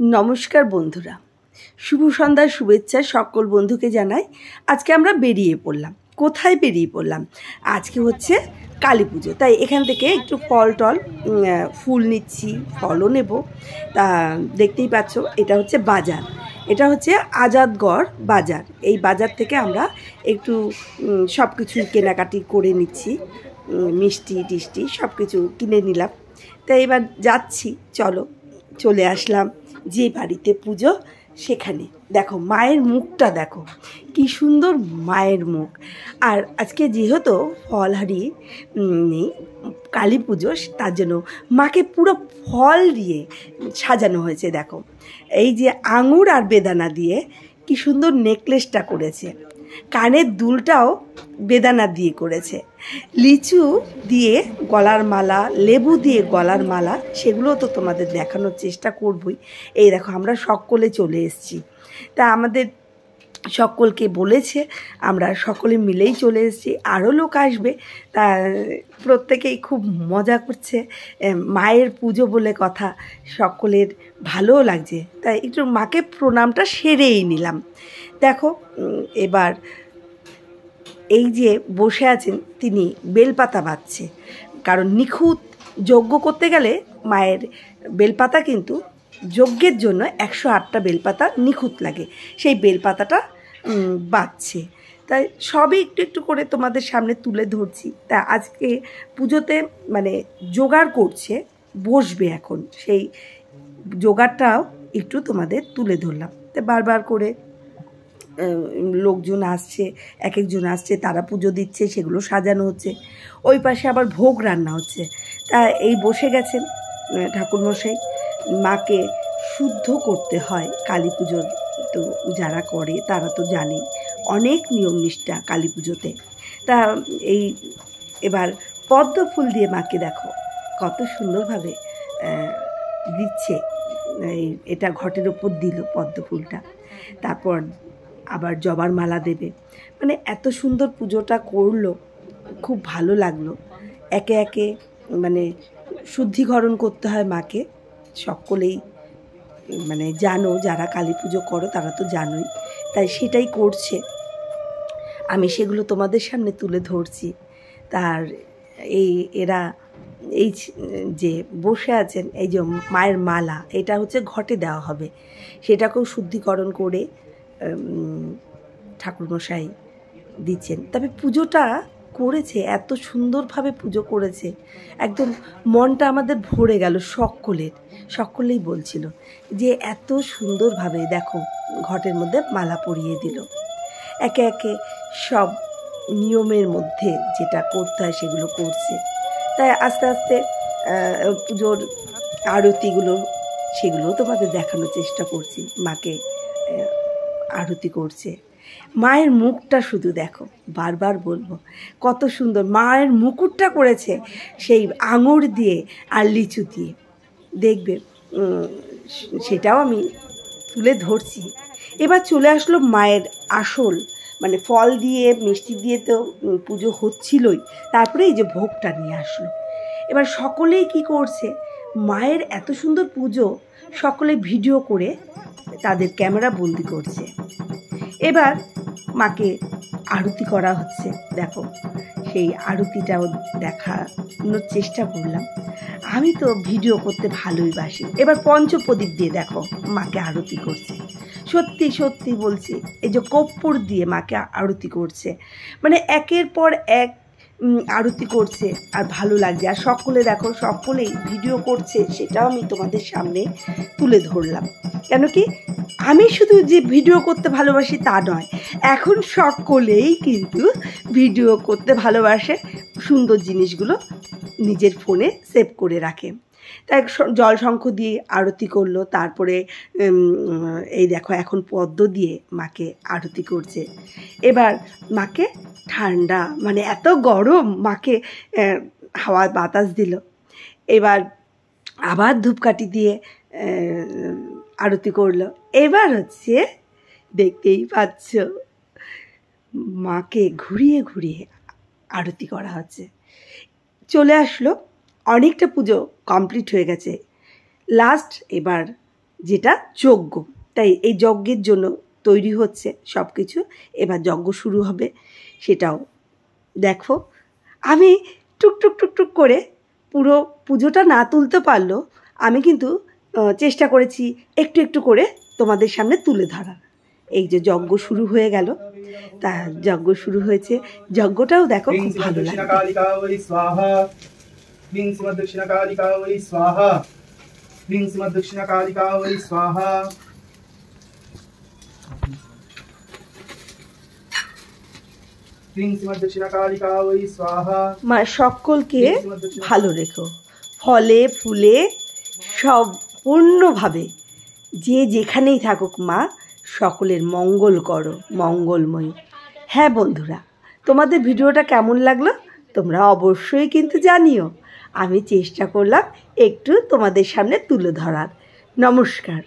নমস্কার বন্ধুরা, শুভ সন্ধ্যার শুভেচ্ছা সকল বন্ধুকে জানাই। আজকে আমরা বেরিয়ে পড়লাম। কোথায় বেরিয়ে পড়লাম? আজকে হচ্ছে কালী পুজো, তাই এখান থেকে একটু ফল টল ফুল নিচ্ছি, ফলও নেব। তা দেখতেই পাচ্ছ, এটা হচ্ছে বাজার, এটা হচ্ছে আজাদগড় বাজার। এই বাজার থেকে আমরা একটু সব কিছু কেনাকাটি করে নিচ্ছি, মিষ্টি টিষ্টি সব কিছু কিনে নিলাম। তাই এবার যাচ্ছি, চলে আসলাম যে বাড়িতে পুজো সেখানে। দেখো মায়ের মুখটা, দেখো কি সুন্দর মায়ের মুখ। আর আজকে যেহেতু ফলহারি কালী পুজো, তার জন্য মাকে পুরো ফল দিয়ে সাজানো হয়েছে। দেখো এই যে আঙুর আর বেদানা দিয়ে কি সুন্দর নেকলেসটা করেছে, কানের দুলটাও বেদানা দিয়ে করেছে, লিচু দিয়ে গলার মালা, লেবু দিয়ে গলার মালা, সেগুলো তো তোমাদের দেখানোর চেষ্টা করবই। এই দেখো আমরা সকলে চলে এসেছি। তা আমাদের সকলকে বলেছে, আমরা সকলে মিলেই চলে এসেছি, আরও লোক আসবে। তা প্রত্যেকেই খুব মজা করছে, মায়ের পুজো বলে কথা, সকলের ভালোও লাগছে। তাই একটু মাকে প্রণামটা সেরেই নিলাম। দেখো এবার এই যে বসে আছেন তিনি বেলপাতা বাঁধছে, কারণ নিখুঁত যজ্ঞ করতে গেলে মায়ের বেলপাতা কিন্তু যজ্ঞের জন্য 108টা বেলপাতা নিখুঁত লাগে, সেই বেলপাতাটা বাঁধছে। তাই সবই একটু একটু করে তোমাদের সামনে তুলে ধরছি। তা আজকে পুজোতে মানে জোগাড় করছে, বসবে এখন, সেই জোগাড়টাও একটু তোমাদের তুলে ধরলাম। তা বারবার করে লোকজন আসছে, এক একজন আসছে, তারা পুজো দিচ্ছে, সেগুলো সাজানো হচ্ছে। ওই পাশে আবার ভোগ রান্না হচ্ছে। তা এই বসে গেছেন ঠাকুরমশাই। মাকে শুদ্ধ করতে হয় কালী পুজোর, তো যারা করে তারা তো জানেই, অনেক নিয়ম নিষ্ঠা কালী পুজোতে। তা এই এবার পদ্ম ফুল দিয়ে মাকে দেখো কত সুন্দরভাবে দিচ্ছে। এটা ঘটের ওপর দিল পদ্ম ফুলটা, তারপর আবার জবার মালা দেবে। মানে এত সুন্দর পুজোটা করলো, খুব ভালো লাগলো। একে একে মানে শুদ্ধিকরণ করতে হয় মাকে, সকলেই মানে জানো, যারা কালী পুজো করো তারা তো জানোই। তাই সেটাই করছে, আমি সেগুলো তোমাদের সামনে তুলে ধরছি। তার এরা এই যে বসে আছেন, এই যে মায়ের মালা, এটা হচ্ছে ঘটে দেওয়া হবে, সেটাকেও শুদ্ধিকরণ করে ঠাকুরমশাই দিচ্ছেন। তবে পুজোটা করেছে, এত সুন্দরভাবে পুজো করেছে, একদম মনটা আমাদের ভরে গেল। সকলেই বলছিল যে এত সুন্দরভাবে দেখো ঘটের মধ্যে মালা পরিয়ে দিল। একে একে সব নিয়মের মধ্যে যেটা করতে হয় সেগুলো করছে। তাই আস্তে আস্তে পুজোর আরতিগুলো, সেগুলো তোমাদের দেখানোর চেষ্টা করছি। মাকে আরতি করছে, মায়ের মুখটা শুধু দেখো, বারবার বলবো কত সুন্দর মায়ের মুকুটটা করেছে, সেই আঙুর দিয়ে আর লিচু দিয়ে। দেখবে সেটাও আমি তুলে ধরছি। এবার চলে আসলো মায়ের আসল, মানে ফল দিয়ে মিষ্টি দিয়ে তো পুজো হচ্ছিলই, তারপরে এই যে ভোগটা নিয়ে আসলো। এবার সকলেই কি করছে, মায়ের এত সুন্দর পুজো সকলে ভিডিও করে তাদের ক্যামেরা বন্দি করছে। এবার মাকে আরতি করা হচ্ছে, দেখো সেই আরতিটাও দেখানোর চেষ্টা করলাম। আমি তো ভিডিও করতে ভালোই বাসি। এবার পঞ্চপ্রদীপ দিয়ে দেখো মাকে আরতি করছে। সত্যি সত্যি বলছি, এই যে কর্পূর দিয়ে মাকে আরতি করছে, মানে একের পর এক আরতি করছে, আর ভালো লাগছে। আর সকলে দেখো, সকলেই ভিডিও করছে, সেটাও আমি তোমাদের সামনে তুলে ধরলাম। কেন কি আমি শুধু যে ভিডিও করতে ভালোবাসি তা নয়, এখন সকলেই কিন্তু ভিডিও করতে ভালোবাসে, সুন্দর জিনিসগুলো নিজের ফোনে সেভ করে রাখে। তাই জল শঙ্খ দিয়ে আরতি করলো, তারপরে এই দেখো এখন পদ্ম দিয়ে মাকে আরতি করছে। এবার মাকে ঠান্ডা, মানে এত গরম, মাকে হাওয়া বাতাস দিল। এবার আবার ধূপকাঠি দিয়ে আরতি করলো। এবার হচ্ছে দেখতেই পাচ্ছ মাকে ঘুরিয়ে ঘুরিয়ে আরতি করা হচ্ছে। চলে আসলো, অনেকটা পুজো কমপ্লিট হয়ে গেছে। লাস্ট এবার যেটা যজ্ঞ। তাই এই যজ্ঞের জন্য তৈরি হচ্ছে সব কিছু। এবার যজ্ঞ শুরু হবে, সেটাও দেখো। আমি টুকটুক টুকটুক করে পুরো পুজোটা না তুলতে পারলেও আমি কিন্তু চেষ্টা করেছি একটু একটু করে তোমাদের সামনে তুলে ধরার। এই যে যজ্ঞ শুরু হয়ে গেল, তা যজ্ঞ শুরু হয়েছে, যজ্ঞটাও দেখো খুব ভালো লাগে। মা সকলকে ভালো রেখো, ফলে ফুলে সম্পূর্ণভাবে যে যেখানেই থাকুক মা, সকলের মঙ্গল করো, মঙ্গলময়ী। হ্যাঁ বন্ধুরা, তোমাদের ভিডিওটা কেমন লাগলো তোমরা অবশ্যই কিন্তু জানিও। আমি চেষ্টা করলাম একটু তোমাদের সামনে তুলে ধরার। নমস্কার।